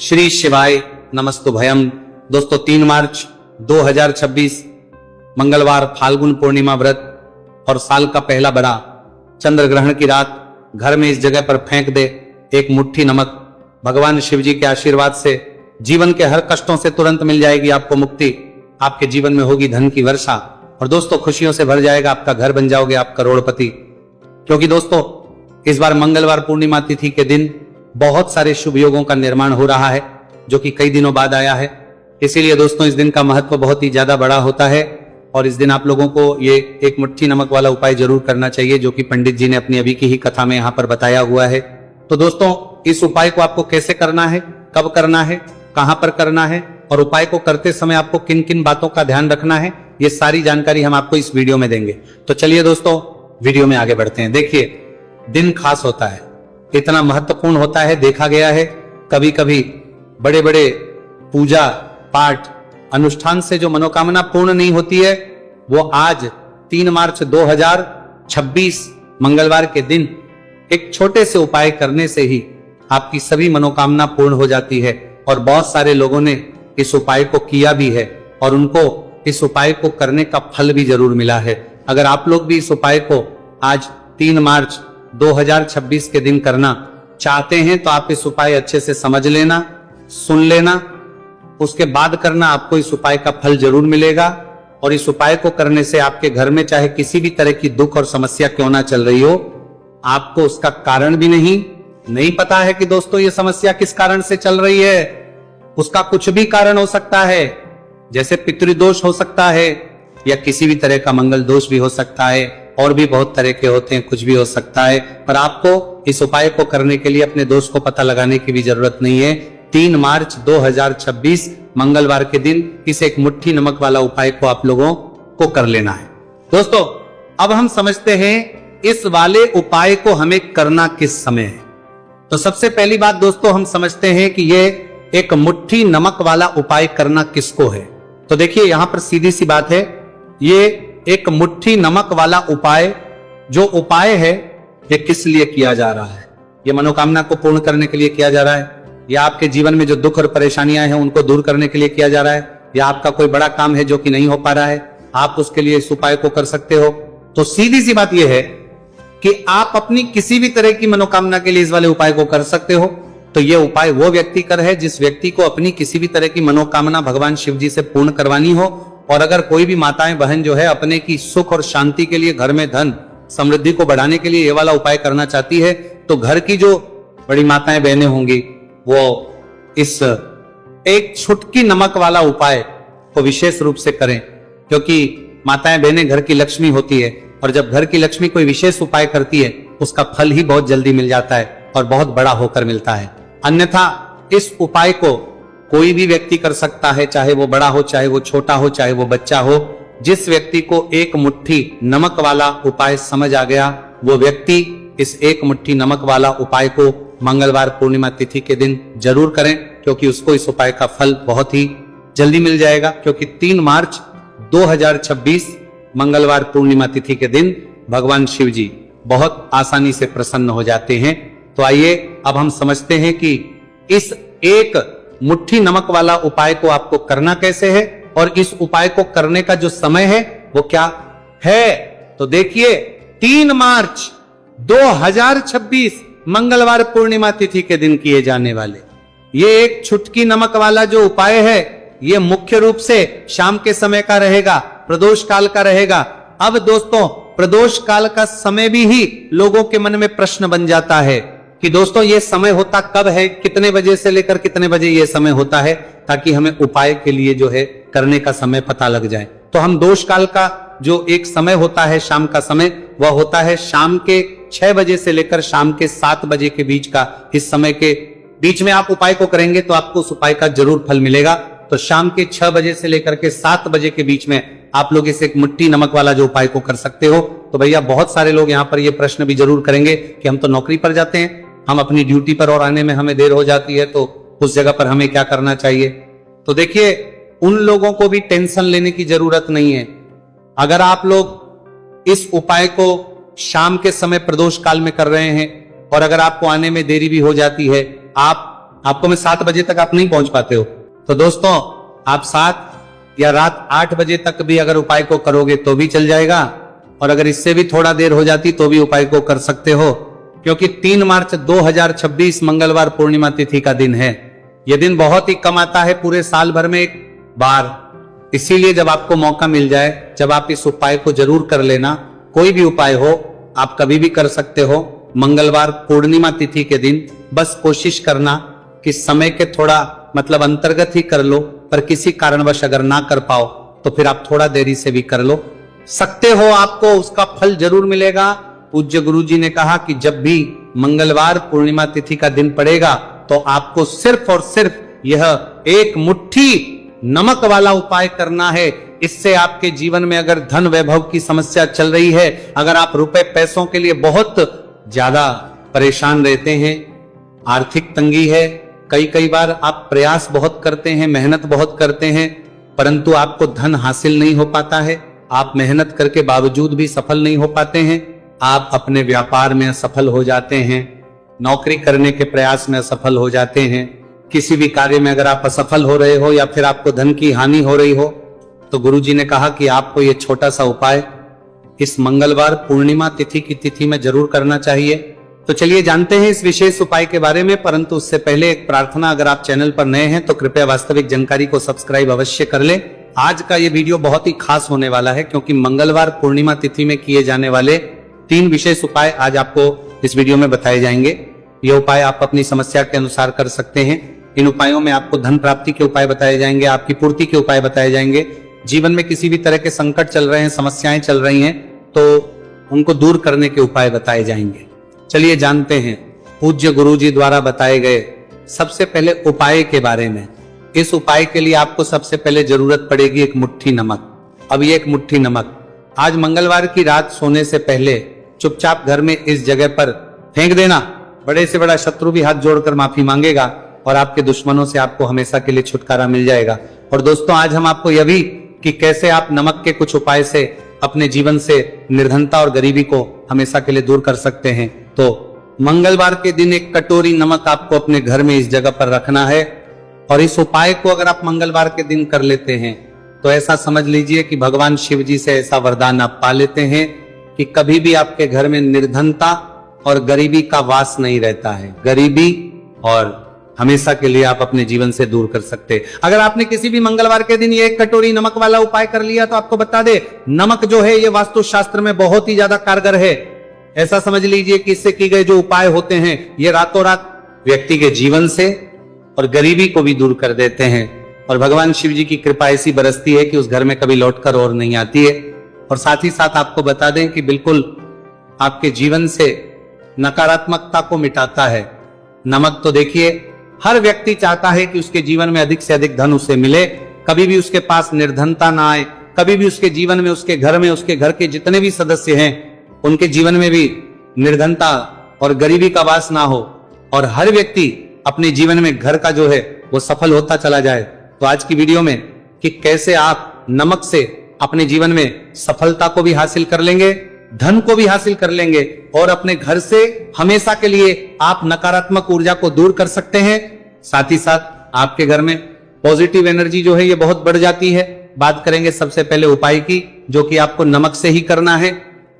श्री शिवाय नमस्तुभयम। दोस्तों 3 मार्च 2026 मंगलवार, फाल्गुन पूर्णिमा व्रत और साल का पहला बड़ा चंद्र ग्रहण की रात घर में इस जगह पर फेंक दे एक मुट्ठी नमक। भगवान शिव जी के आशीर्वाद से जीवन के हर कष्टों से तुरंत मिल जाएगी आपको मुक्ति। आपके जीवन में होगी धन की वर्षा और दोस्तों खुशियों से भर जाएगा आपका घर, बन जाओगे आप करोड़पति। क्योंकि दोस्तों इस बार मंगलवार पूर्णिमा तिथि के दिन बहुत सारे शुभ योगों का निर्माण हो रहा है जो कि कई दिनों बाद आया है। इसीलिए दोस्तों इस दिन का महत्व बहुत ही ज्यादा बड़ा होता है और इस दिन आप लोगों को ये एक मुट्ठी नमक वाला उपाय जरूर करना चाहिए जो कि पंडित जी ने अपनी अभी की ही कथा में यहाँ पर बताया हुआ है। तो दोस्तों इस उपाय को आपको कैसे करना है, कब करना है, कहां पर करना है और उपाय को करते समय आपको किन किन बातों का ध्यान रखना है, ये सारी जानकारी हम आपको इस वीडियो में देंगे। तो चलिए दोस्तों वीडियो में आगे बढ़ते हैं। देखिए दिन खास होता है, इतना महत्वपूर्ण होता है। देखा गया है कभी कभी बड़े बड़े पूजा पाठ अनुष्ठान से जो मनोकामना पूर्ण नहीं होती है वो आज 3 मार्च 2026 मंगलवार के दिन एक छोटे से उपाय करने से ही आपकी सभी मनोकामना पूर्ण हो जाती है। और बहुत सारे लोगों ने इस उपाय को किया भी है और उनको इस उपाय को करने का फल भी जरूर मिला है। अगर आप लोग भी इस उपाय को आज 3 मार्च 2026 के दिन करना चाहते हैं तो आप इस उपाय अच्छे से समझ लेना, सुन लेना, उसके बाद करना। आपको इस उपाय का फल जरूर मिलेगा और इस उपाय को करने से आपके घर में चाहे किसी भी तरह की दुख और समस्या क्यों ना चल रही हो, आपको उसका कारण भी नहीं पता है कि दोस्तों ये समस्या किस कारण से चल रही है। उसका कुछ भी कारण हो सकता है, जैसे पितृदोष हो सकता है या किसी भी तरह का मंगल दोष भी हो सकता है, और भी बहुत तरह के होते हैं, कुछ भी हो सकता है। पर आपको इस उपाय को करने के लिए अपने दोष को पता लगाने की भी जरूरत नहीं है। 3 मार्च 2026 मंगलवार के दिन इस एक मुट्ठी नमक वाला उपाय को आप लोगों को कर लेना है। दोस्तों अब हम समझते हैं इस वाले उपाय को हमें करना किस समय है। तो सबसे पहली बात दोस्तों हम समझते हैं कि ये एक मुट्ठी नमक वाला उपाय करना किसको है। तो देखिए यहां पर सीधी सी बात है, ये एक मुट्ठी नमक वाला उपाय जो उपाय है ये किस लिए किया जा रहा है। ये मनोकामना को पूर्ण करने के लिए किया जा रहा है, या आपके जीवन में जो दुख और परेशानियां हैं उनको दूर करने के लिए किया जा रहा है, या आपका कोई बड़ा काम है जो कि नहीं हो पा रहा है, आप उसके लिए इस उपाय को कर सकते हो। तो सीधी सी बात यह है कि आप अपनी किसी भी तरह की मनोकामना के लिए इस वाले उपाय को कर सकते हो। तो यह उपाय वो व्यक्ति कर है जिस व्यक्ति को अपनी किसी भी तरह की मनोकामना भगवान शिव जी से पूर्ण करवानी हो। और अगर कोई भी माताएं बहन जो है अपने की सुख और शांति के लिए, घर में धन समृद्धि को बढ़ाने के लिए ये वाला उपाय करना चाहती है, तो घर की जो बड़ी माताएं बहनें होंगी वो इस एक छुटकी नमक वाला उपाय को विशेष रूप से करें। क्योंकि माताएं बहनें घर की लक्ष्मी होती है और जब घर की लक्ष्मी कोई विशेष उपाय करती है उसका फल ही बहुत जल्दी मिल जाता है और बहुत बड़ा होकर मिलता है। अन्यथा इस उपाय को कोई भी व्यक्ति कर सकता है, चाहे वो बड़ा हो, चाहे वो छोटा हो, चाहे वो बच्चा हो। जिस व्यक्ति को एक मुट्ठी नमक वाला उपाय समझ आ गया वो व्यक्ति इस एक मुट्ठी नमक वाला उपाय को मंगलवार पूर्णिमा तिथि के दिन जरूर करें, क्योंकि उसको इस उपाय का फल बहुत ही जल्दी मिल जाएगा। क्योंकि 3 मार्च 2026 मंगलवार पूर्णिमा तिथि के दिन भगवान शिव जी बहुत आसानी से प्रसन्न हो जाते हैं। तो आइए अब हम समझते हैं कि इस एक मुट्ठी नमक वाला उपाय को आपको करना कैसे है और इस उपाय को करने का जो समय है वो क्या है। तो देखिए 3 मार्च 2026 मंगलवार पूर्णिमा तिथि के दिन किए जाने वाले ये एक छुटकी नमक वाला जो उपाय है ये मुख्य रूप से शाम के समय का रहेगा, प्रदोष काल का रहेगा। अब दोस्तों प्रदोष काल का समय भी ही लोगों के मन में प्रश्न बन जाता है कि दोस्तों ये समय होता कब है, कितने बजे से लेकर कितने बजे ये समय होता है, ताकि हमें उपाय के लिए जो है करने का समय पता लग जाए। तो हम दोष काल का जो एक समय होता है शाम का समय, वह होता है शाम के 6 बजे से लेकर शाम के 7 बजे के बीच का। इस समय के बीच में आप उपाय को करेंगे तो आपको उस उपाय का जरूर फल मिलेगा। तो शाम के 6 बजे से लेकर के 7 बजे के बीच में आप लोग इस एक मुट्ठी नमक वाला जो उपाय को कर सकते हो। तो भैया बहुत सारे लोग यहाँ पर ये प्रश्न भी जरूर करेंगे कि हम तो नौकरी पर जाते हैं, हम अपनी ड्यूटी पर और आने में हमें देर हो जाती है, तो उस जगह पर हमें क्या करना चाहिए। तो देखिए उन लोगों को भी टेंशन लेने की जरूरत नहीं है। अगर आप लोग इस उपाय को शाम के समय प्रदोष काल में कर रहे हैं और अगर आपको आने में देरी भी हो जाती है, आप आपको मैं 7 बजे तक आप नहीं पहुंच पाते हो। तो दोस्तों आप 7 या रात 8 बजे तक भी अगर उपाय को करोगे तो भी चल जाएगा, और अगर इससे भी थोड़ा देर हो जाती तो भी उपाय को कर सकते हो, क्योंकि 3 मार्च 2026 मंगलवार पूर्णिमा तिथि का दिन है। यह दिन बहुत ही कम आता है, पूरे साल भर में एक बार। इसीलिए जब आपको मौका मिल जाए, जब आप इस उपाय को जरूर कर लेना। कोई भी उपाय हो आप कभी भी कर सकते हो, मंगलवार पूर्णिमा तिथि के दिन। बस कोशिश करना कि समय के थोड़ा मतलब अंतर्गत ही कर लो, पर किसी कारणवश अगर ना कर पाओ तो फिर आप थोड़ा देरी से भी कर लो। सकते हो, आपको उसका फल जरूर मिलेगा। पूज्य गुरु जी ने कहा कि जब भी मंगलवार पूर्णिमा तिथि का दिन पड़ेगा तो आपको सिर्फ और सिर्फ यह एक मुट्ठी नमक वाला उपाय करना है। इससे आपके जीवन में अगर धन वैभव की समस्या चल रही है, अगर आप रुपए पैसों के लिए बहुत ज्यादा परेशान रहते हैं, आर्थिक तंगी है, कई बार आप प्रयास बहुत करते हैं, मेहनत बहुत करते हैं, परंतु आपको धन हासिल नहीं हो पाता है, आप मेहनत करके बावजूद भी सफल नहीं हो पाते हैं, आप अपने व्यापार में असफल हो जाते हैं, नौकरी करने के प्रयास में असफल हो जाते हैं, किसी भी कार्य में अगर आप असफल हो रहे हो या फिर आपको धन की हानि हो रही हो, तो गुरुजी ने कहा कि आपको यह छोटा सा उपाय इस मंगलवार पूर्णिमा तिथि की तिथि में जरूर करना चाहिए। तो चलिए जानते हैं इस विशेष उपाय के बारे में, परंतु उससे पहले एक प्रार्थना, अगर आप चैनल पर नए हैं तो कृपया वास्तविक जानकारी को सब्सक्राइब अवश्य कर ले। आज का ये वीडियो बहुत ही खास होने वाला है, क्योंकि मंगलवार पूर्णिमा तिथि में किए जाने वाले 3 विशेष उपाय आज आपको इस वीडियो में बताए जाएंगे। ये उपाय आप अपनी समस्या के अनुसार कर सकते हैं। इन उपायों में आपको धन प्राप्ति के उपाय बताए जाएंगे, आपकी पूर्ति के उपाय बताए जाएंगे। जीवन में किसी भी तरह के संकट चल रहे हैं, समस्याएं चल रही हैं, तो उनको दूर करने के उपाय बताए जाएंगे। चलिए जानते हैं पूज्य गुरु जी द्वारा बताए गए सबसे पहले उपाय के बारे में। इस उपाय के लिए आपको सबसे पहले जरूरत पड़ेगी एक मुट्ठी नमक। अब ये एक मुट्ठी नमक आज मंगलवार की रात सोने से पहले चुपचाप घर में इस जगह पर फेंक देना। बड़े से बड़ा शत्रु भी हाथ जोड़कर माफी मांगेगा और आपके दुश्मनों से आपको हमेशा के लिए छुटकारा मिल जाएगा। और दोस्तों आज हम आपको यह भी कि कैसे आप नमक के कुछ उपाय से अपने जीवन से निर्धनता और गरीबी को हमेशा के लिए दूर कर सकते हैं। तो मंगलवार के दिन एक कटोरी नमक आपको अपने घर में इस जगह पर रखना है, और इस उपाय को अगर आप मंगलवार के दिन कर लेते हैं तो ऐसा समझ लीजिए कि भगवान शिव जी से ऐसा वरदान आप पा लेते हैं कि कभी भी आपके घर में निर्धनता और गरीबी का वास नहीं रहता है। गरीबी और हमेशा के लिए आप अपने जीवन से दूर कर सकते हैं। अगर आपने किसी भी मंगलवार के दिन ये एक कटोरी नमक वाला उपाय कर लिया तो आपको बता दे, नमक जो है ये वास्तु शास्त्र में बहुत ही ज्यादा कारगर है। ऐसा समझ लीजिए कि इससे की गए जो उपाय होते हैं ये रातों रात व्यक्ति के जीवन से और गरीबी को भी दूर कर देते हैं। और भगवान शिव जी की कृपा ऐसी बरसती है कि उस घर में कभी लौटकर और नहीं आती है। और साथ ही साथ आपको बता दें कि बिल्कुल आपके जीवन से नकारात्मकता को मिटाता है। नमक तो देखिए हर व्यक्ति चाहता है कि उसके जीवन में अधिक से अधिक धन उसे मिले, कभी भी उसके पास निर्धनता ना आए, कभी भी उसके जीवन में, उसके घर में, उसके घर के जितने भी सदस्य हैं उनके जीवन में भी निर्धनता और गरीबी का वास ना हो, और हर व्यक्ति अपने जीवन में घर का जो है वो सफल होता चला जाए। तो आज की वीडियो में कि कैसे आप नमक से अपने जीवन में सफलता को भी हासिल कर लेंगे, धन को भी हासिल कर लेंगे, और अपने घर से हमेशा के लिए आप नकारात्मक ऊर्जा को दूर कर सकते हैं। साथ ही साथ आपके घर में पॉजिटिव एनर्जी जो है ये बहुत बढ़ जाती है। बात करेंगे सबसे पहले उपाय की, जो कि आपको नमक से ही करना है।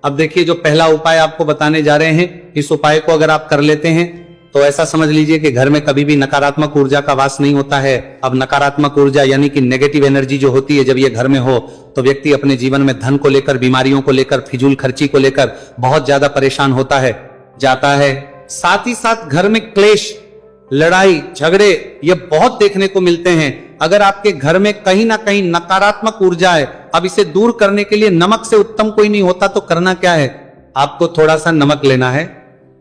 अब देखिए जो पहला उपाय आपको बताने जा रहे हैं, इस उपाय को अगर आप कर लेते हैं तो ऐसा समझ लीजिए कि घर में कभी भी नकारात्मक ऊर्जा का वास नहीं होता है। अब नकारात्मक ऊर्जा यानी कि नेगेटिव एनर्जी जो होती है, जब ये घर में हो तो व्यक्ति अपने जीवन में धन को लेकर, बीमारियों को लेकर, फिजूल खर्ची को लेकर बहुत ज्यादा परेशान होता है, जाता है। साथ ही साथ घर में क्लेश, लड़ाई झगड़े ये बहुत देखने को मिलते हैं। अगर आपके घर में कहीं ना कहीं नकारात्मक ऊर्जा है, अब इसे दूर करने के लिए नमक से उत्तम कोई नहीं होता। तो करना क्या है, आपको थोड़ा सा नमक लेना है,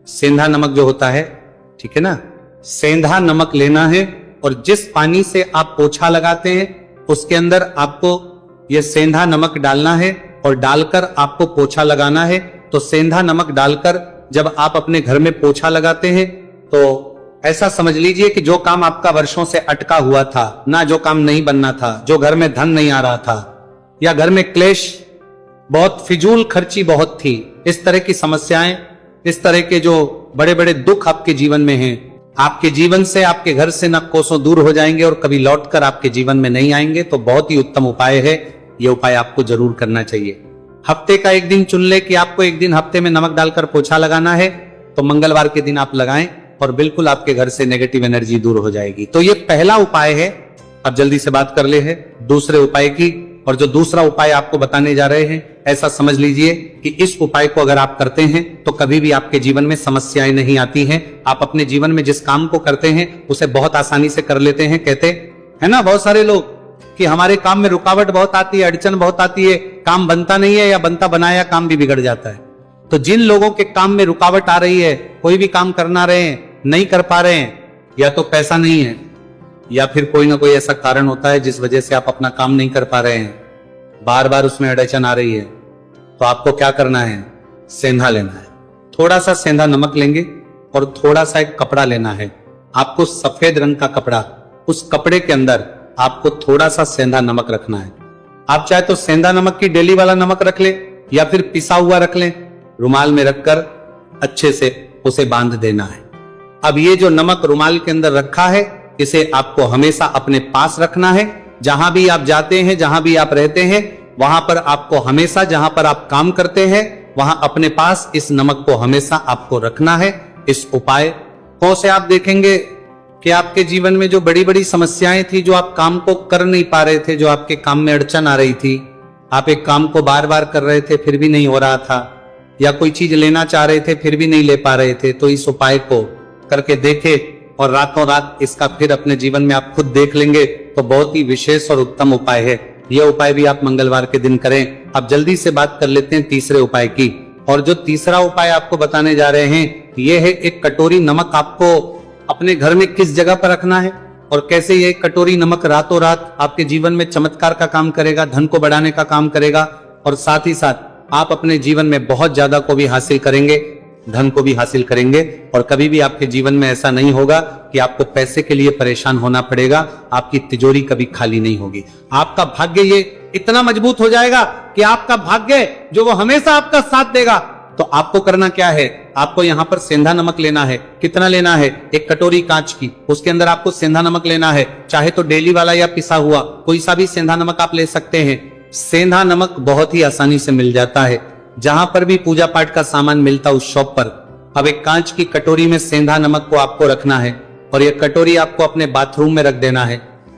सेंधा नमक जो होता है, ठीक है ना, सेंधा नमक लेना है, और जिस पानी से आप पोछा लगाते हैं उसके अंदर आपको यह सेंधा नमक डालना है, और डालकर आपको पोछा लगाना है। तो सेंधा नमक डालकर जब आप अपने घर में पोछा लगाते हैं तो ऐसा समझ लीजिए कि जो काम आपका वर्षों से अटका हुआ था ना, जो काम नहीं बनना था, जो घर में धन नहीं आ रहा था, या घर में क्लेश, बहुत फिजूल खर्ची बहुत थी, इस तरह की समस्याएं, इस तरह के जो बड़े बड़े दुख आपके जीवन में हैं, आपके जीवन से, आपके घर से न कोसों दूर हो जाएंगे और कभी लौटकर आपके जीवन में नहीं आएंगे। तो बहुत ही उत्तम उपाय है, यह उपाय आपको जरूर करना चाहिए। हफ्ते का एक दिन चुन ले कि आपको एक दिन हफ्ते में नमक डालकर पोछा लगाना है, तो मंगलवार के दिन आप लगाएं और बिल्कुल आपके घर से नेगेटिव एनर्जी दूर हो जाएगी। तो ये पहला उपाय है। अब जल्दी से बात कर ले है दूसरे उपाय की। और जो दूसरा उपाय आपको बताने जा रहे हैं, ऐसा समझ लीजिए कि इस उपाय को अगर आप करते हैं तो कभी भी आपके जीवन में समस्याएं नहीं आती हैं। आप अपने जीवन में जिस काम को करते हैं उसे बहुत आसानी से कर लेते हैं। कहते हैं ना बहुत सारे लोग कि हमारे काम में रुकावट बहुत आती है, अड़चन बहुत आती है, काम बनता नहीं है, या बनता बनाया काम भी बिगड़ जाता है। तो जिन लोगों के काम में रुकावट आ रही है, कोई भी काम करना रहे हैं, नहीं कर पा रहे हैं, या तो पैसा नहीं है या फिर कोई ना कोई ऐसा कारण होता है जिस वजह से आप अपना काम नहीं कर पा रहे हैं, बार बार उसमें अड़चन आ रही है, तो आपको क्या करना है? सेंधा लेना है। थोड़ा सा सेंधा नमक लेंगे और थोड़ा सा एक कपड़ा लेना है। आपको सफेद रंग का कपड़ा, उस कपड़े के अंदर आपको थोड़ा सा सेंधा नमक रखना है। आप चाहे तो सेंधा नमक की डेली वाला नमक रख ले या फिर पिसा हुआ रख ले। रुमाल में रखकर अच्छे से उसे बांध देना है। अब ये जो नमक रुमाल के अंदर रखा है, इसे आपको हमेशा अपने पास रखना है। जहां भी आप जाते हैं, जहां भी आप रहते हैं, वहां पर आपको हमेशा, जहां पर आप काम करते हैं, वहां अपने पास इस नमक को हमेशा आपको रखना है। इस उपाय को से आप देखेंगे कि आपके जीवन में जो बड़ी बड़ी समस्याएं थी, जो आप काम को कर नहीं पा रहे थे, जो आपके काम में अड़चन आ रही थी, आप एक काम को बार बार कर रहे थे फिर भी नहीं हो रहा था, या कोई चीज लेना चाह रहे थे फिर भी नहीं ले पा रहे थे, तो इस उपाय को करके देखे और रातों रात इसका फिर अपने जीवन में आप खुद देख लेंगे। तो बहुत ही विशेष और उत्तम उपाय है। यह उपाय भी आप मंगलवार के दिन करें। अब जल्दी से बात कर लेते हैं तीसरे उपाय की। और जो तीसरा उपाय आपको बताने जा रहे हैं, यह है एक कटोरी नमक आपको अपने घर में किस जगह पर रखना है और कैसे ये कटोरी नमक रातों रात आपके जीवन में चमत्कार का काम करेगा, धन को बढ़ाने का काम करेगा, और साथ ही साथ आप अपने जीवन में बहुत ज्यादा को भी हासिल करेंगे, धन को भी हासिल करेंगे। और कभी भी आपके जीवन में ऐसा नहीं होगा कि आपको पैसे के लिए परेशान होना पड़ेगा। आपकी तिजोरी कभी खाली नहीं होगी। आपका भाग्य ये इतना मजबूत हो जाएगा कि आपका भाग्य जो वो हमेशा आपका साथ देगा। तो आपको करना क्या है? आपको यहाँ पर सेंधा नमक लेना है। कितना लेना है? एक कटोरी कांच की, उसके अंदर आपको सेंधा नमक लेना है। चाहे तो डेली वाला या पिसा हुआ, कोई सा भी सेंधा नमक आप ले सकते हैं। सेंधा नमक बहुत ही आसानी से मिल जाता है, जहां पर भी पूजा पाठ का सामान मिलता उस शॉप पर। अब एक कांच की कटोरी में सेंधा नमक को आपको रखना है और यह कटोरी आपको अपने बाथरूम में रख देना है।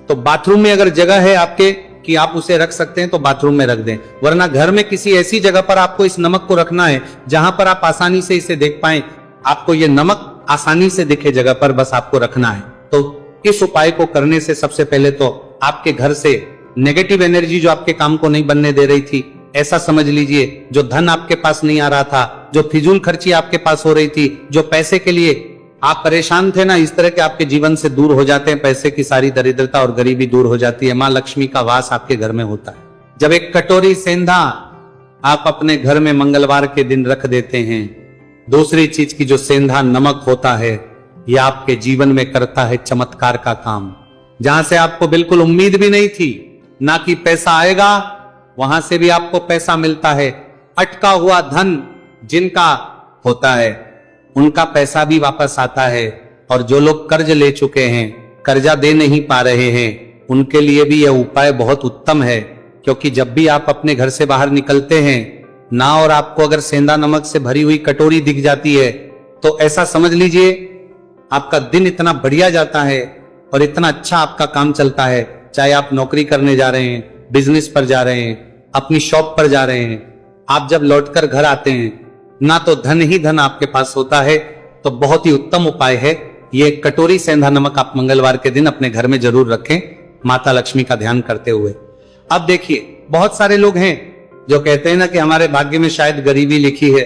तो बाथरूम में अगर जगह है आपके कि आप उसे रख सकते हैं तो बाथरूम में रख दें, वरना घर में किसी ऐसी जगह पर आपको इस नमक को रखना है जहां पर आप आसानी से इसे देख पाएं। आपको यह नमक आसानी से दिखे जगह पर बस आपको रखना है। तो इस उपाय को करने से सबसे पहले तो आपके घर से नेगेटिव एनर्जी जो आपके काम को नहीं बनने दे रही थी, ऐसा समझ लीजिए, जो धन आपके पास नहीं आ रहा था, जो फिजूल खर्ची आपके पास हो रही थी, जो पैसे के लिए आप परेशान थे ना, इस तरह के आपके जीवन से दूर हो जाते हैं। पैसे की सारी दरिद्रता और गरीबी दूर हो जाती है। मां लक्ष्मी का वास आपके घर में होता है। जब एक कटोरी सेंधा आप अपने घर में मंगलवार के दिन रख देते हैं, दूसरी चीज की जो सेंधा नमक होता है, यह आपके जीवन में करता है चमत्कार का काम। जहां से आपको बिल्कुल उम्मीद भी नहीं थी ना कि पैसा आएगा, वहां से भी आपको पैसा मिलता है। अटका हुआ धन जिनका होता है, उनका पैसा भी वापस आता है। और जो लोग कर्ज ले चुके हैं, कर्जा दे नहीं पा रहे हैं, उनके लिए भी यह उपाय बहुत उत्तम है। क्योंकि जब भी आप अपने घर से बाहर निकलते हैं ना, और आपको अगर सेंधा नमक से भरी हुई कटोरी दिख जाती है, तो ऐसा समझ लीजिए आपका दिन इतना बढ़िया जाता है और इतना अच्छा आपका काम चलता है। चाहे आप नौकरी करने जा रहे हैं, बिजनेस पर जा रहे हैं, अपनी शॉप पर जा रहे हैं, आप जब लौटकर घर आते हैं ना, तो धन ही धन आपके पास होता है। तो बहुत ही उत्तम उपाय है ये कटोरी सेंधा नमक। आप मंगलवार के दिन अपने घर में जरूर रखें, माता लक्ष्मी का ध्यान करते हुए। अब देखिए, बहुत सारे लोग हैं जो कहते हैं ना कि हमारे भाग्य में शायद गरीबी लिखी है,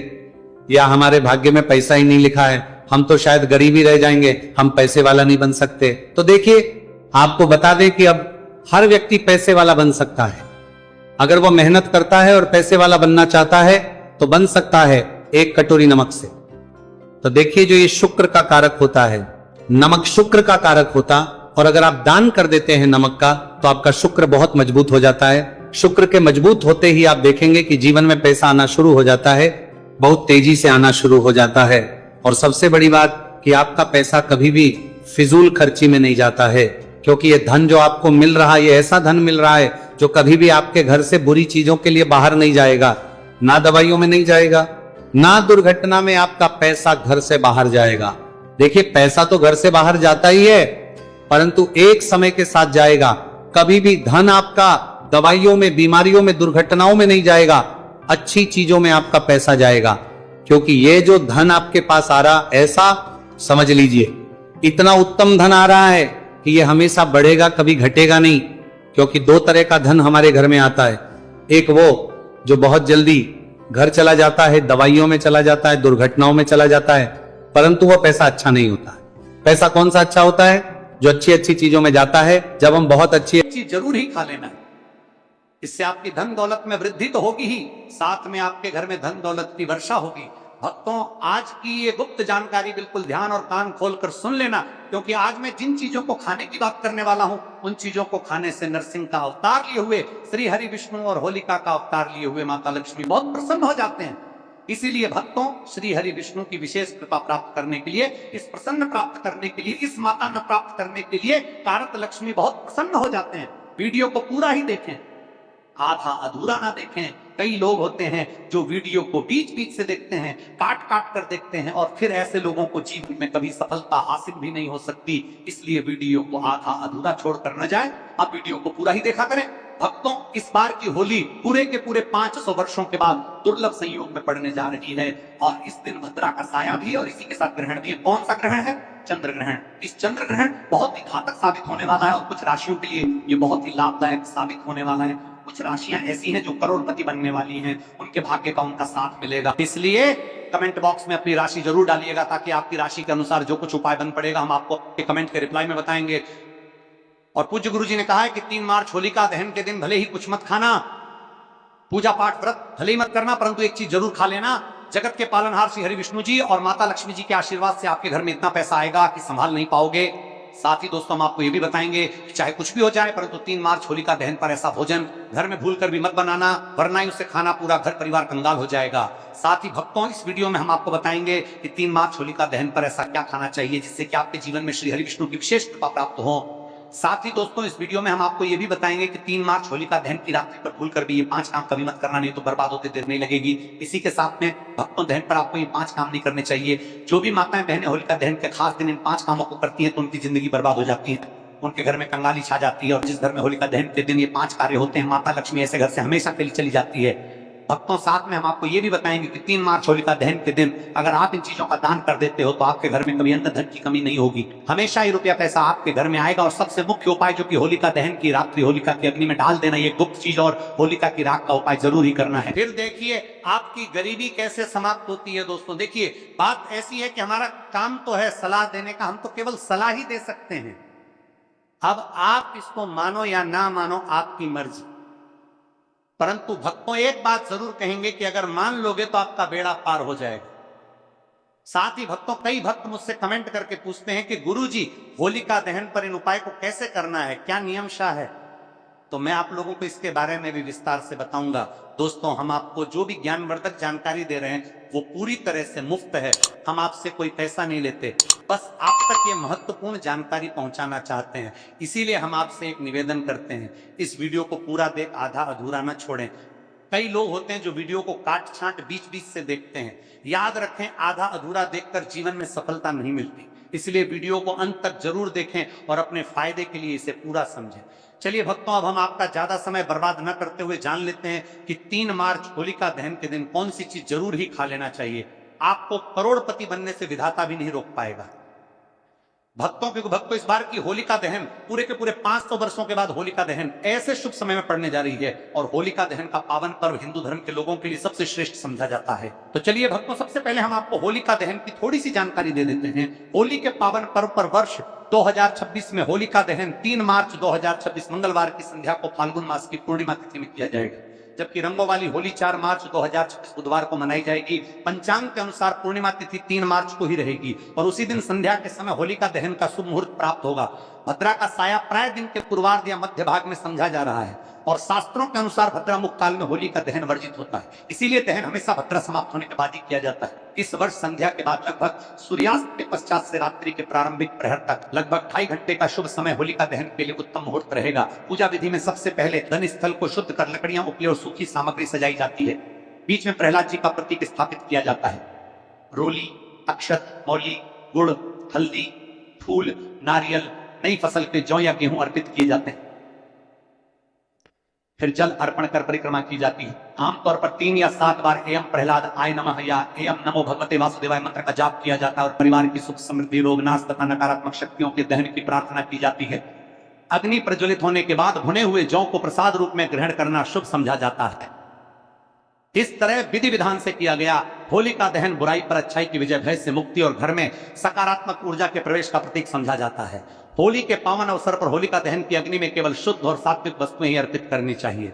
या हमारे भाग्य में पैसा ही नहीं लिखा है, हम तो शायद गरीबी रह जाएंगे, हम पैसे वाला नहीं बन सकते। तो देखिए, आपको बता दें कि अब हर व्यक्ति पैसे वाला बन सकता है। अगर वो मेहनत करता है और पैसे वाला बनना चाहता है तो बन सकता है, एक कटोरी नमक से। तो देखिए, जो ये शुक्र का कारक होता है, नमक शुक्र का कारक होता, और अगर आप दान कर देते हैं नमक का, तो आपका शुक्र बहुत मजबूत हो जाता है। शुक्र के मजबूत होते ही आप देखेंगे कि जीवन में पैसा आना शुरू हो जाता है, बहुत तेजी से आना शुरू हो जाता है। और सबसे बड़ी बात कि कि आपका पैसा कभी भी फिजूल खर्ची में नहीं जाता है, क्योंकि ये धन जो आपको मिल रहा है, ये ऐसा धन मिल रहा है जो कभी भी आपके घर से बुरी चीजों के लिए बाहर नहीं जाएगा, ना दवाइयों में नहीं जाएगा, ना दुर्घटना में आपका पैसा घर से बाहर जाएगा। देखिए, पैसा तो घर से बाहर जाता ही है, परंतु एक समय के साथ जाएगा। कभी भी धन आपका दवाइयों में, बीमारियों में, दुर्घटनाओं में नहीं जाएगा, अच्छी चीजों में आपका पैसा जाएगा। क्योंकि ये जो धन आपके पास आ रहा, ऐसा समझ लीजिए इतना उत्तम धन आ रहा है कि ये हमेशा बढ़ेगा, कभी घटेगा नहीं। क्योंकि दो तरह का धन हमारे घर में आता है, एक वो जो बहुत जल्दी घर चला जाता है, दवाइयों में चला जाता है, दुर्घटनाओं में चला जाता है, परंतु वो पैसा अच्छा नहीं होता है। पैसा कौन सा अच्छा होता है? जो अच्छी अच्छी चीजों में जाता है। जब हम बहुत अच्छी चीज जरूर ही खा लेना है, इससे आपकी धन दौलत में वृद्धि तो होगी ही, साथ में आपके घर में धन दौलत की वर्षा होगी। भक्तों, आज की ये गुप्त जानकारी बिल्कुल ध्यान और कान खोलकर सुन लेना, क्योंकि आज मैं जिन चीजों को खाने की बात करने वाला हूं, उन चीजों को खाने से नरसिंह का अवतार लिए हुए श्री हरि विष्णु और होलिका का अवतार लिए हुए माता लक्ष्मी बहुत प्रसन्न हो जाते हैं। इसीलिए भक्तों, श्री हरि विष्णु की विशेष कृपा प्राप्त करने के लिए, इस प्रसन्न प्राप्त करने के लिए, इस माता में प्राप्त करने के लिए कारक लक्ष्मी बहुत प्रसन्न हो जाते हैं। वीडियो को पूरा ही देखें, आधा अधूरा ना देखें। कई लोग होते हैं जो वीडियो को बीच बीच से देखते हैं, काट काट कर देखते हैं, और फिर ऐसे लोगों को जीवन में कभी सफलता हासिल भी नहीं हो सकती। इसलिए वीडियो को आधा अधूरा छोड़कर न जाए, आप वीडियो को पूरा ही देखा करें। भक्तों, इस बार की होली पूरे के पूरे 500 वर्षों के बाद दुर्लभ संयोग में पड़ने जा रही है, और इस दिन भद्रा का साया भी और इसी के साथ ग्रहण भी। कौन सा ग्रहण है? चंद्र ग्रहण। इस चंद्र ग्रहण बहुत ही घातक साबित होने वाला है, और कुछ राशियों के लिए ये बहुत ही लाभदायक साबित होने वाला है। कुछ राशियां ऐसी हैं जो करोड़पति बनने वाली हैं, उनके भाग्य का उनका साथ मिलेगा। इसलिए कमेंट बॉक्स में अपनी राशि जरूर डालिएगा, ताकि आपकी राशि के अनुसार जो कुछ उपाय बन पड़ेगा हम आपको कमेंट के रिप्लाई में बताएंगे। और पूज्य गुरु जी ने कहा है कि 3 मार्च होलिका दहन के दिन भले ही कुछ मत खाना, पूजा पाठ व्रत भले ही मत करना, परंतु एक चीज जरूर खा लेना। जगत के पालनहार श्री हरि विष्णु जी और माता लक्ष्मी जी के आशीर्वाद से आपके घर में इतना पैसा आएगा कि संभाल नहीं पाओगे। साथ ही दोस्तों, हम आपको ये भी बताएंगे कि चाहे कुछ भी हो जाए, परंतु 3 मार्च होलिका दहन पर ऐसा भोजन घर में भूलकर भी मत बनाना, वरना ही उसे खाना पूरा घर परिवार कंगाल हो जाएगा। साथ ही भक्तों, इस वीडियो में हम आपको बताएंगे कि 3 मार्च होलिका दहन पर ऐसा क्या खाना चाहिए जिससे कि आपके जीवन में श्री हरि विष्णु की विशेष कृपा प्राप्त हो। साथ ही दोस्तों, इस वीडियो में हम आपको ये भी बताएंगे कि 3 मार्च होलिका दहन की रात्रि पर भूलकर भी ये 5 काम कभी मत करना, नहीं तो बर्बाद होते देर नहीं लगेगी। इसी के साथ में भक्तों, दहन पर आपको ये 5 काम नहीं करने चाहिए। जो भी माताएं बहनें होलिका दहन के खास दिन इन 5 कामों को करती हैं तो उनकी जिंदगी बर्बाद हो जाती है, उनके घर में कंगाली छा जाती है। और जिस घर में होलिका दहन के दिन ये 5 कार्य होते हैं, माता लक्ष्मी ऐसे घर से हमेशा के लिए चली जाती है। भक्तों, साथ में हम आपको ये भी बताएंगे कि 3 मार्च होलिका दहन के दिन अगर आप इन चीजों का दान कर देते हो तो आपके घर में कभी अन्न धन की कमी नहीं होगी, हमेशा ही रुपया पैसा आपके घर में आएगा। और सबसे मुख्य उपाय जो कि होलिका दहन की रात्रि होलिका की अग्नि में डाल देना, ये गुप्त चीज और होलिका की राख का उपाय जरूर ही करना है। फिर देखिए आपकी गरीबी कैसे समाप्त होती है। दोस्तों देखिए, बात ऐसी है कि हमारा काम तो है सलाह देने का, हम तो केवल सलाह ही दे सकते हैं। अब आप इसको मानो या ना मानो, आपकी मर्जी। परंतु भक्तों, एक बात जरूर कहेंगे कि अगर मान लोगे तो आपका बेड़ा पार हो जाएगा। साथ ही भक्तों, कई भक्त मुझसे कमेंट करके पूछते हैं कि गुरुजी, होलिका दहन पर इन उपाय को कैसे करना है, क्या नियम शाह है? तो मैं आप लोगों को इसके बारे में भी विस्तार से बताऊंगा। दोस्तों, हम आपको जो भी ज्ञानवर्धक जानकारी दे रहे हैं वो पूरी तरह से मुफ्त है, हम आपसे कोई पैसा नहीं लेते, बस आप तक ये महत्वपूर्ण जानकारी पहुंचाना चाहते हैं। इसीलिए हम आपसे एक निवेदन करते हैं, इस वीडियो को पूरा देख आधा अधूरा न छोड़ें। कई लोग होते हैं जो वीडियो को काट छांट बीच बीच से देखते हैं। याद रखें, आधा अधूरा देखकर जीवन में सफलता नहीं मिलती, इसलिए वीडियो को अंत तक जरूर देखें और अपने फायदे के लिए इसे पूरा समझें। चलिए भक्तों, अब हम आपका ज्यादा समय बर्बाद न करते हुए जान लेते हैं कि 3 मार्च होलिका दहन के दिन कौन सी चीज जरूर ही खा लेना चाहिए। आपको करोड़पति बनने से विधाता भी नहीं रोक पाएगा। भक्तों, क्योंकि भक्तों, इस बार की होलिका दहन पूरे के पूरे 500 वर्षों के बाद होलिका दहन ऐसे शुभ समय में पड़ने जा रही है, और होलिका दहन का पावन पर्व हिंदू धर्म के लोगों के लिए सबसे श्रेष्ठ समझा जाता है। तो चलिए भक्तों, सबसे पहले हम आपको होलिका दहन की थोड़ी सी जानकारी दे देते हैं। होली के पावन पर्व पर वर्ष 2026 में होलिका दहन 3 मार्च 2026 मंगलवार की संध्या को फाल्गुन मास की पूर्णिमा तिथि में किया जाएगा, जबकि रंगों वाली होली 4 मार्च 2026 बुधवार को मनाई जाएगी। पंचांग के अनुसार पूर्णिमा तिथि 3 मार्च को ही रहेगी, और उसी दिन संध्या के समय होलिका दहन का शुभ मुहूर्त प्राप्त होगा। भद्रा का साया प्राय दिन के पूर्वार्ध या मध्य भाग में समझा जा रहा है और शास्त्रों के अनुसार भद्रा मुख काल में होली का दहन वर्जित होता है, इसीलिए दहन हमेशा भद्रा समाप्त होने के बाद ही किया जाता है। इस वर्ष संध्या के बाद लगभग सूर्यास्त के पश्चात से रात्रि के प्रारंभिक प्रहर तक लगभग 2.5 घंटे का शुभ समय होलिका दहन के लिए उत्तम मुहूर्त रहेगा। पूजा विधि में सबसे पहले धन स्थल को शुद्ध कर लकड़ियां, उपले और सूखी सामग्री सजाई जाती है। बीच में प्रहलाद जी का प्रतीक स्थापित किया जाता है। रोली, अक्षत, मौली, गुड़, हल्दी, फूल, नारियल, नई फसल के जौ या गेहूं अर्पित किए जाते हैं। फिर जल अर्पण कर परिक्रमा की जाती है। आमतौर पर 3 या 7 बार एयम प्रहलाद आय नमः या एयम नमो भगवते वासुदेवाय मंत्र का जाप किया जाता है और परिवार की सुख समृद्धि, रोग नाश तथा नकारात्मक शक्तियों के दहन की प्रार्थना की जाती है। अग्नि प्रज्वलित होने के बाद भुने हुए जौ को प्रसाद रूप में ग्रहण करना शुभ समझा जाता है। इस तरह विधि विधान से किया गया होलिका दहन बुराई पर अच्छाई की विजय, भय से मुक्ति और घर में सकारात्मक ऊर्जा के प्रवेश का प्रतीक समझा जाता है। होली के पावन अवसर पर होलिका दहन की अग्नि में केवल शुद्ध और सात्विक वस्तुएं ही अर्पित करनी चाहिए,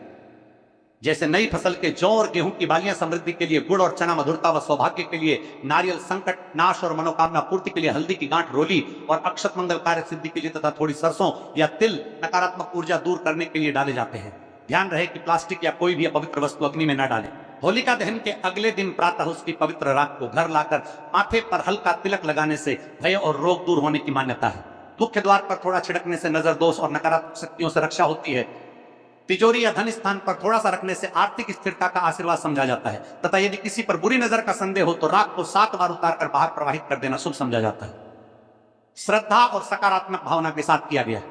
जैसे नई फसल के जौ और गेहूं की बालियां समृद्धि के लिए, गुड़ और चना मधुरता व सौभाग्य के लिए, नारियल संकट नाश और मनोकामना पूर्ति के लिए, हल्दी की गांठ रोली और अक्षत मंगल कार्य सिद्धि के लिए तथा थोड़ी सरसों या तिल नकारात्मक ऊर्जा दूर करने के लिए डाले जाते हैं। ध्यान रहे कि प्लास्टिक या कोई भी अपवित्र वस्तु अग्नि में न डालें। होलिका दहन के अगले दिन प्रातः उसकी पवित्र राख को घर लाकर माथे पर हल्का तिलक लगाने से भय और रोग दूर होने की मान्यता है। मुख्य द्वार पर थोड़ा छिड़कने से नजर दोष और नकारात्मक शक्तियों से रक्षा होती है। तिजोरी या धन स्थान पर थोड़ा सा रखने से आर्थिक स्थिरता का आशीर्वाद समझा जाता है तथा यदि किसी पर बुरी नजर का संदेह हो तो राख को 7 बार उतार कर बाहर प्रवाहित कर देना शुभ समझा जाता है। श्रद्धा और सकारात्मक भावना के साथ किया गया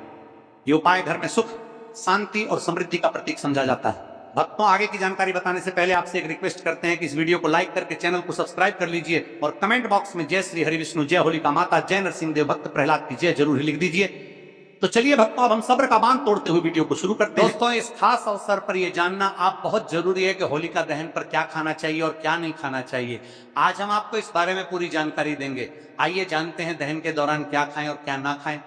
ये उपाय घर में सुख, शांति और समृद्धि का प्रतीक समझा जाता है। भक्तों, आगे की जानकारी बताने से पहले आपसे एक रिक्वेस्ट करते हैं कि इस वीडियो को लाइक करके चैनल को सब्सक्राइब कर लीजिए और कमेंट बॉक्स में जय श्री हरि विष्णु, जय होलिका माता, जय नरसिंह देव, भक्त प्रहलाद की जय जरूर लिख दीजिए। तो चलिए भक्तों, अब हम सब्र का बांध तोड़ते हुए वीडियो को शुरू करते हैं। दोस्तों, इस खास अवसर पर यह जानना आप बहुत जरूरी है कि होलिका दहन पर क्या खाना चाहिए और क्या नहीं खाना चाहिए। आज हम आपको इस बारे में पूरी जानकारी देंगे। आइए जानते हैं दहन के दौरान क्या खाएं और क्या ना खाएं।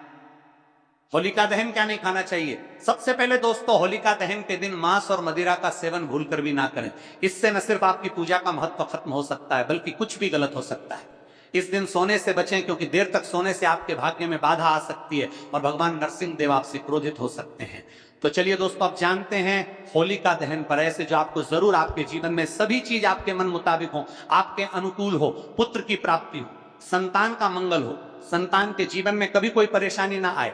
होलिका दहन क्या नहीं खाना चाहिए। सबसे पहले दोस्तों, होलिका दहन के दिन मांस और मदिरा का सेवन भूलकर भी ना करें। इससे न सिर्फ आपकी पूजा का महत्व खत्म हो सकता है बल्कि कुछ भी गलत हो सकता है। इस दिन सोने से बचें क्योंकि देर तक सोने से आपके भाग्य में बाधा आ सकती है और भगवान नरसिंह देव आपसे क्रोधित हो सकते हैं। तो चलिए दोस्तों, अब जानते हैं होलिका दहन पर ऐसे जो आपको जरूर आपके जीवन में सभी चीज आपके मन मुताबिक हो, आपके अनुकूल हो, पुत्र की प्राप्ति हो, संतान का मंगल हो, संतान के जीवन में कभी कोई परेशानी ना आए।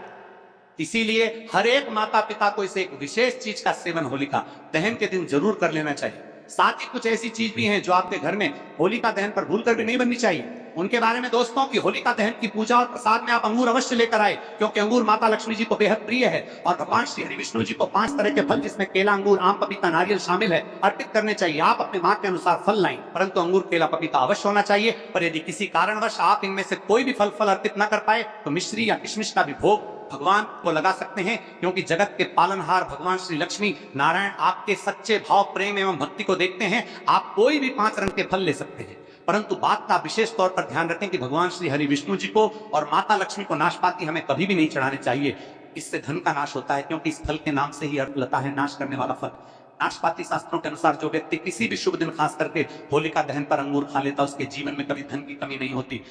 इसीलिए हर एक माता पिता को इसे एक विशेष चीज का सेवन होलिका दहन के दिन जरूर कर लेना चाहिए। साथ ही कुछ ऐसी चीज भी हैं जो आपके घर में होलिका दहन पर भूलकर भी नहीं बननी चाहिए। उनके बारे में दोस्तों की होलिका दहन की पूजा और प्रसाद में आप अंगूर अवश्य लेकर आए क्योंकि अंगूर माता लक्ष्मी जी को बेहद प्रिय है और भगवान श्री हरि विष्णु जी को 5 तरह के फल जिसमें केला, अंगूर, आम, पपीता, नारियल शामिल है अर्पित करने चाहिए। आप अपने माँ के अनुसार फल लाएं, परंतु अंगूर, केला, पपीता अवश्य होना चाहिए। पर यदि किसी कारणवश आप इनमें से कोई भी फल अर्पित न कर पाए तो मिश्री या किशमिश का भी भोग भगवान को लगा सकते हैं क्योंकि जगत के पालनहार भगवान श्री लक्ष्मी नारायण आपके सच्चे भाव, प्रेम एवं भक्ति को देखते हैं। आप कोई भी 5 रंग के फल ले सकते हैं, परंतु बात का विशेष तौर पर ध्यान रखें कि भगवान श्री हरि विष्णु जी को और माता लक्ष्मी को नाशपाती हमें कभी भी नहीं चढ़ाने चाहिए। इससे धन का नाश होता है क्योंकि इस फल के नाम से ही अर्थ लता है नाश करने वाला फल। नाशपाती शास्त्रों के अनुसार जो व्यक्ति किसी भी शुभ दिन खास करके होलिका दहन पर अंगूर खा लेता उसके जीवन में कभी धन की कमी नहीं होती।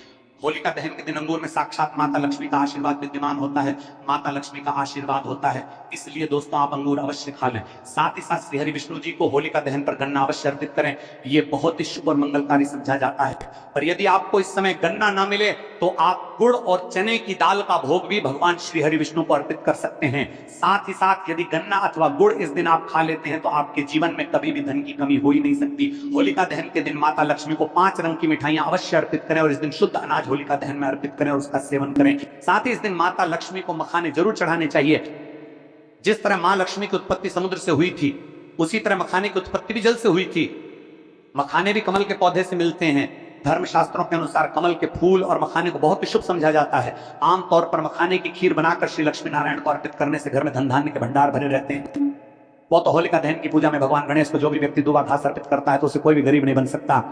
होलिका दहन के दिन अंगूर में साक्षात माता लक्ष्मी का आशीर्वाद विद्यमान होता है, माता लक्ष्मी का आशीर्वाद होता है, इसलिए दोस्तों आप अंगूर अवश्य खा लें। साथ ही साथ श्री हरि विष्णु जी को होलिका दहन पर गन्ना अवश्य अर्पित करें, ये बहुत ही शुभ और मंगलकारी समझा जाता है। पर यदि आपको इस समय गन्ना ना मिले तो आप गुड़ और चने की दाल का भोग भी भगवान श्री हरि विष्णु को अर्पित कर सकते हैं। साथ ही साथ यदि गन्ना अथवा गुड़ इस दिन आप खा लेते हैं तो आपके जीवन में कभी भी धन की कमी हो ही नहीं सकती। होलिका दहन के दिन माता लक्ष्मी को 5 रंग की मिठाइयां अवश्य अर्पित करें और इस दिन शुद्ध अनाज होलिका दहन में अर्पित करें और उसका सेवन करें। साथ ही इस दिन माता लक्ष्मी को मखाने जरूर चढ़ाने चाहिए। जिस तरह मां लक्ष्मी की उत्पत्ति समुद्र से हुई थी उसी तरह मखाने की उत्पत्ति भी जल से हुई थी। मखाने भी कमल के पौधे से मिलते हैं। धर्मशास्त्रों के अनुसार कमल के फूल और मखाने को बहुत ही शुभ समझा जाता है। आमतौर पर मखाने की खीर बनाकर श्री लक्ष्मी नारायण को अर्पित करने से घर में धन धान्य के भंडार भरे रहते हैं। वो तो होलिका दहन की पूजा में भगवान गणेश को जो भी व्यक्ति दूबा घास अर्पित करता है तो उसे कोई भी गरीब नहीं बन सकता।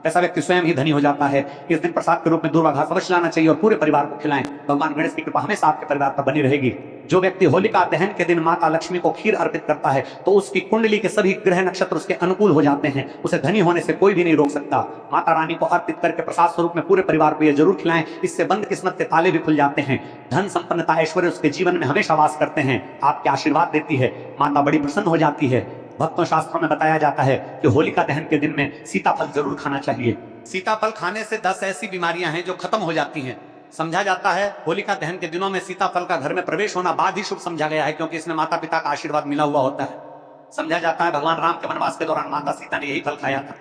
ऐसा व्यक्ति स्वयं ही धनी हो जाता है। इस दिन प्रसाद के रूप में दूर्वा घास अवश्य लाना चाहिए और पूरे परिवार को खिलाएं। भगवान गणेश की कृपा हमेशा आपके परिवार पर बनी रहेगी। जो व्यक्ति होलिका दहन के दिन माता लक्ष्मी को खीर अर्पित करता है तो उसकी कुंडली के सभी ग्रह नक्षत्र उसके अनुकूल हो जाते हैं। उसे धनी होने से कोई भी नहीं रोक सकता। माता रानी को अर्पित करके प्रसाद स्वरूप में पूरे परिवार को यह जरूर खिलाएं। इससे बंद किस्मत के ताले भी खुल जाते हैं। धन संपन्नता ऐश्वर्य उसके जीवन में हमेशा वास करते हैं। आपके आशीर्वाद देती है। माता बड़ी प्रसन्न हो जाती है। भक्तों, शास्त्रों में बताया जाता है कि होलिका दहन के दिन में सीताफल जरूर खाना चाहिए। सीताफल खाने से 10 ऐसी बीमारियां हैं जो खत्म हो जाती हैं। समझा जाता है होलिका दहन के दिनों में सीताफल का घर में प्रवेश होना बाद ही शुभ समझा गया है, क्योंकि इसमें माता पिता का आशीर्वाद मिला हुआ होता है। समझा जाता है भगवान राम के वनवास के दौरान माता सीता ने यही फल खाया था।